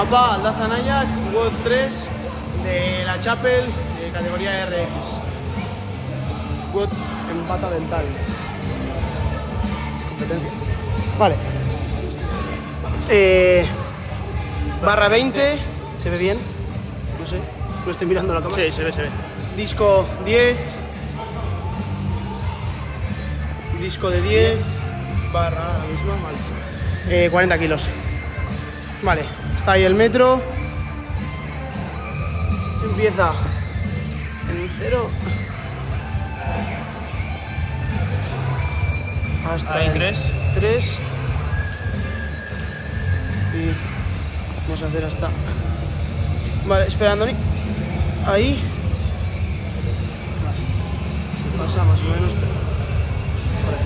Apa, Aldaza Nayak, WOD 3 de la Chapel, de categoría RX. WOD en bata dental. Competencia. Vale. Barra 20, ¿se ve bien? No sé, no estoy mirando la cámara. Sí, se ve, se ve. Disco 10. Disco de 10. Barra la misma, vale. 40 kilos. Vale, está ahí el metro. Empieza en el 0 hasta ahí el 3. 3. Y vamos a hacer hasta... Vale, espera, Andoni. Ahí. Se pasa más o menos, pero... por aquí.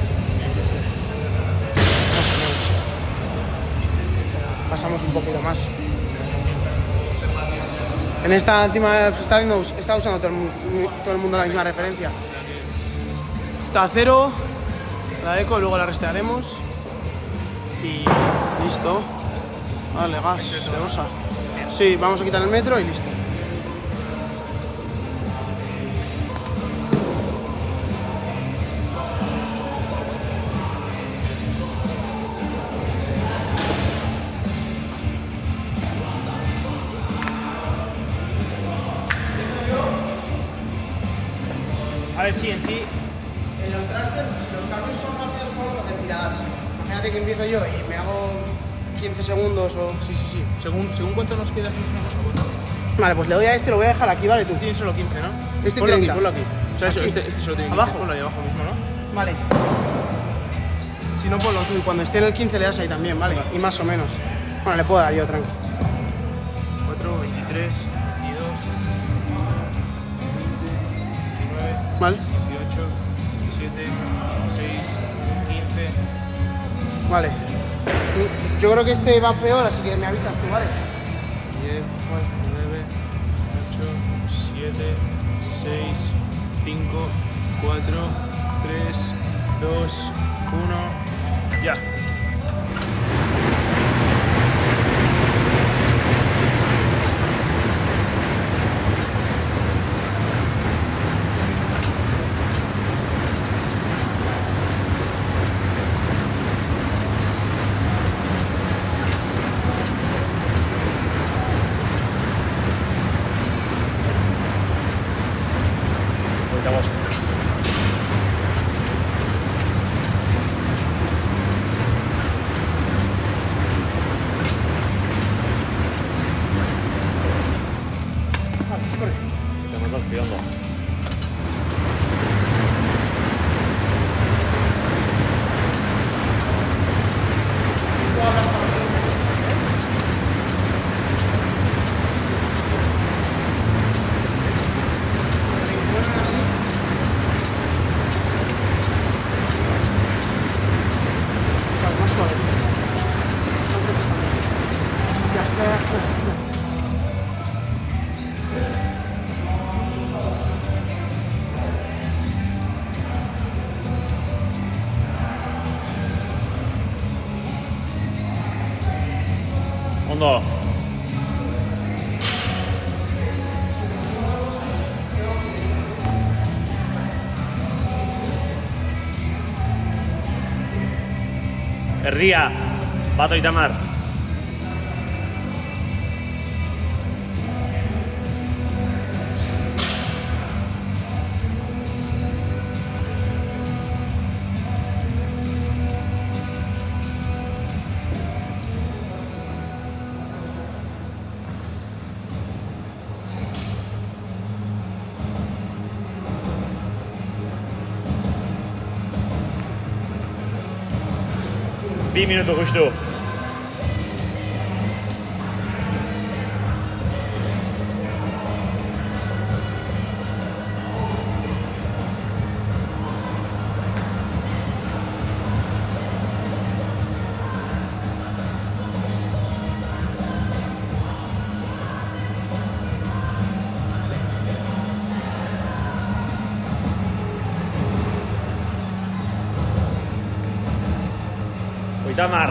Más o menos. Pasamos un poquito más. En esta encima freestyle está usando todo el mundo la misma referencia. Está a 0, la eco, luego la restearemos. Y listo. Vale, gas, se usa. Sí, vamos a quitar el metro y listo. A ver, sí, en sí. En los thrusters, si los cambios son rápidos, podemos hacer tiradas. Imagínate que empiezo yo y me hago 15 segundos o... Sí. Según cuánto nos queda, hacemos una cosa buena. Vale, pues le doy a este, lo voy a dejar aquí, ¿vale? Tú. Tiene solo 15, ¿no? Este ponlo 30. aquí, ponlo aquí. O sea, Aquí. este solo tiene 15. ¿Abajo? Ponlo ahí abajo mismo, ¿no? Vale. Si no, ponlo tú y cuando esté en el 15 le das ahí también, ¿vale? Y más o menos. Bueno, le puedo dar yo, tranqui. 4, 23, 22, 29, Vale. 18, 17, 16, 15. Vale. Yo creo que este va peor, así que me avisas tú, ¿vale? 10, 9, 8, 7, 6, 5, 4, 3, 2, 1, ya. Vale, corre. Te me estás pillando. Más suave. Ya, espera. Hondo. Erdia, Bato y Tamar. Bir minutu justu. Itamar.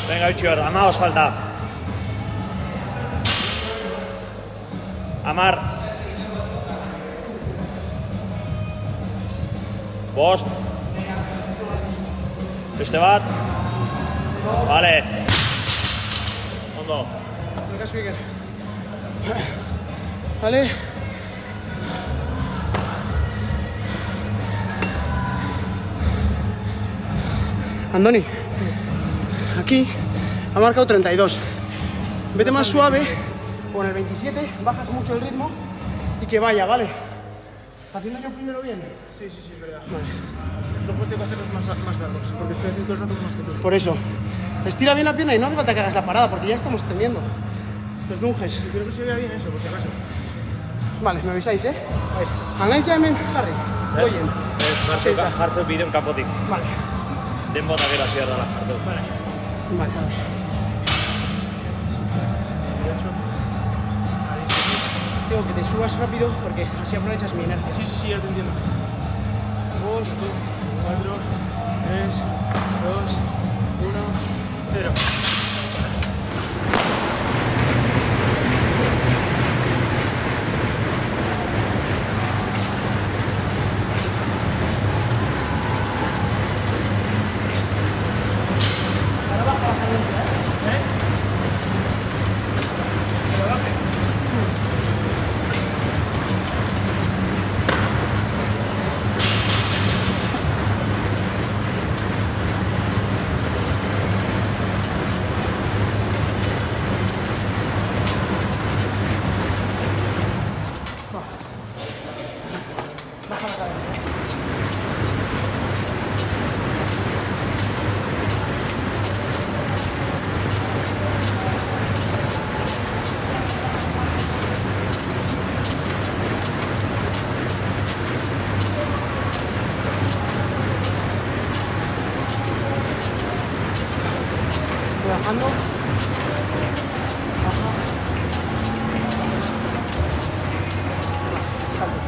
Venga, Itxior, 15 falta. 10. 5. Beste bat. Vale. Ondo. Me casco Iker. Vale. Andoni, aquí ha marcado 32. Vete más suave, o en el 27 bajas mucho el ritmo y que vaya, ¿vale? Haciendo yo primero bien. Sí, es verdad. Vale. Después tengo que hacerlos más largos, porque estoy haciendo el rato más que tú. Por eso, estira bien la pierna y no hace falta que hagas la parada porque ya estamos extendiendo los lunges. Creo que se vea bien eso, por si acaso. Vale, me avisáis, ¿eh? Angaitza hemen, Harry. Goien. Jartzeu bideon kanpotik. Vale. Denbora gero hasi behar dela, jartzeu. Vale, vamos. Tengo que te subas rápido porque así aprovechas mi inercia. Sí, ya te entiendo. 2, 4, 3, 2, 1, 0. Bajando. Baja. Salto.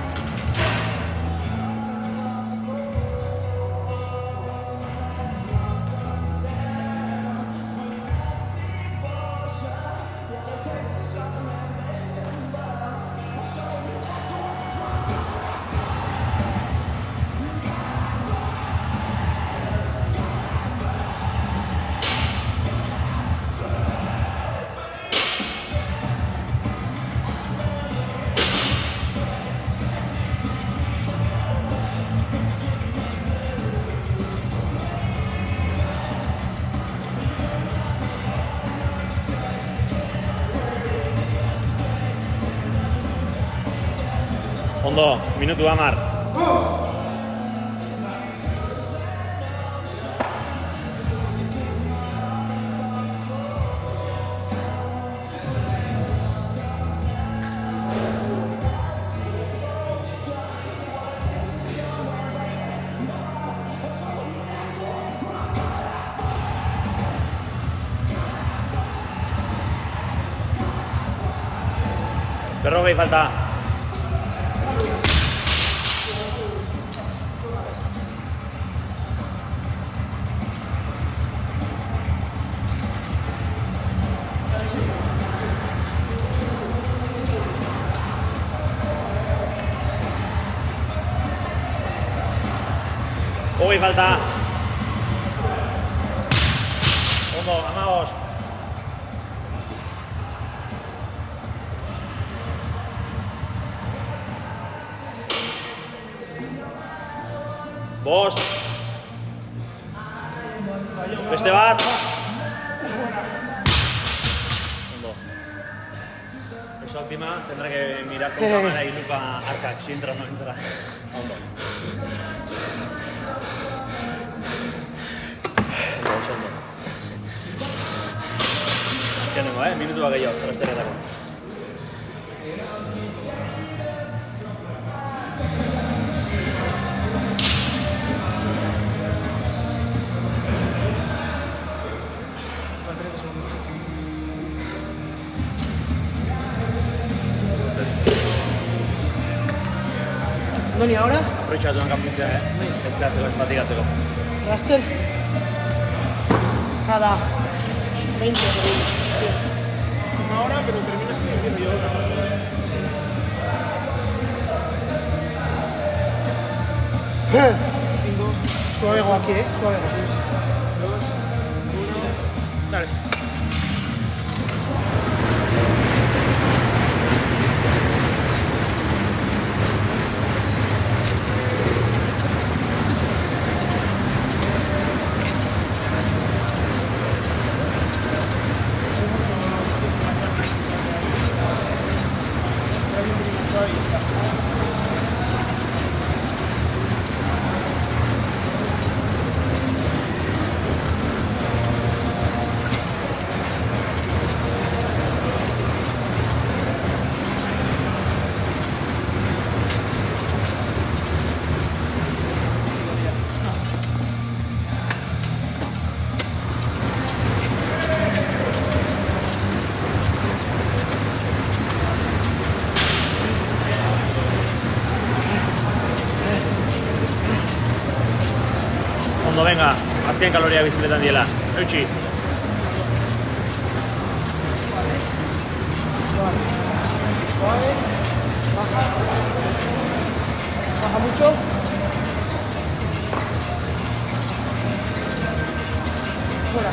Ondo, minutu 10. Berrogei falta. Hogei falta. Ondo, 15. Bost. Beste bat. Ondo. Esa última tendrá que mirar con cámara y nunca arca, si entra o no entra. Ondo. Ondo. Azkenengo, minutua gehiago, trasteretako. Andoni, ahora, Aprobetxatuan kanpitzea, ez zehatzeko, ez fatigatzeko. raster cada 20, Una hora, pero terminas tú y empiezo yo. Suave aquí, suave aquí. 2, 1, dale. Ondo, venga, azken kaloria bizitletan diela. Eutxi. Suave, baja. Baja mucho. Fuera.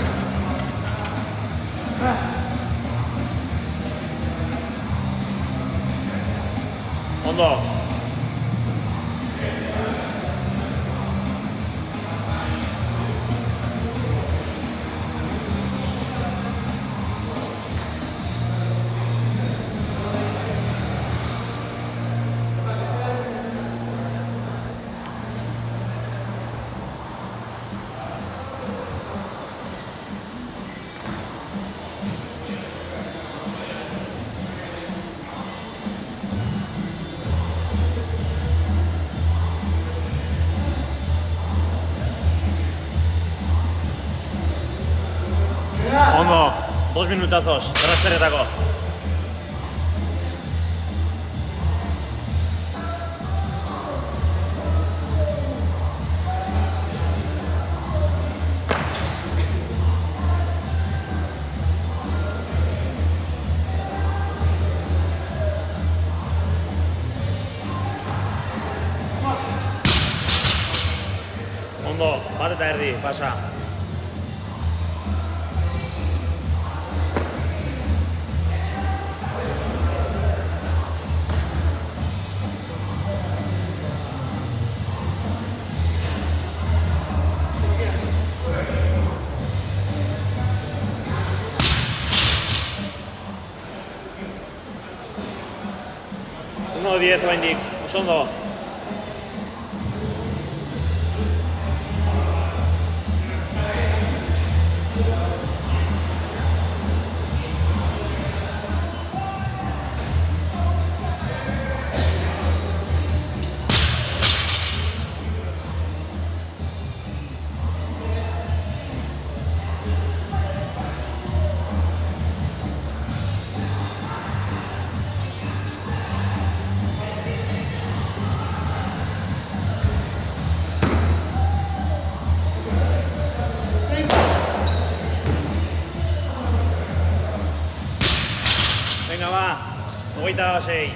Ondo. Ondo, 2 minutazos, errazteretako. Ondo, bat eta erdi, pasa. Uno 10 oraindik, oso ondo. Venga, va, 26.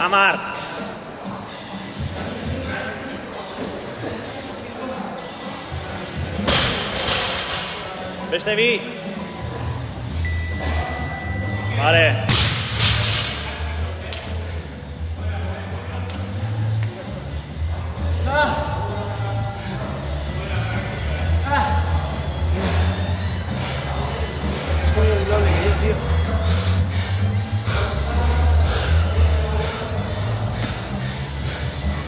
Amar. Beste bi. Vale.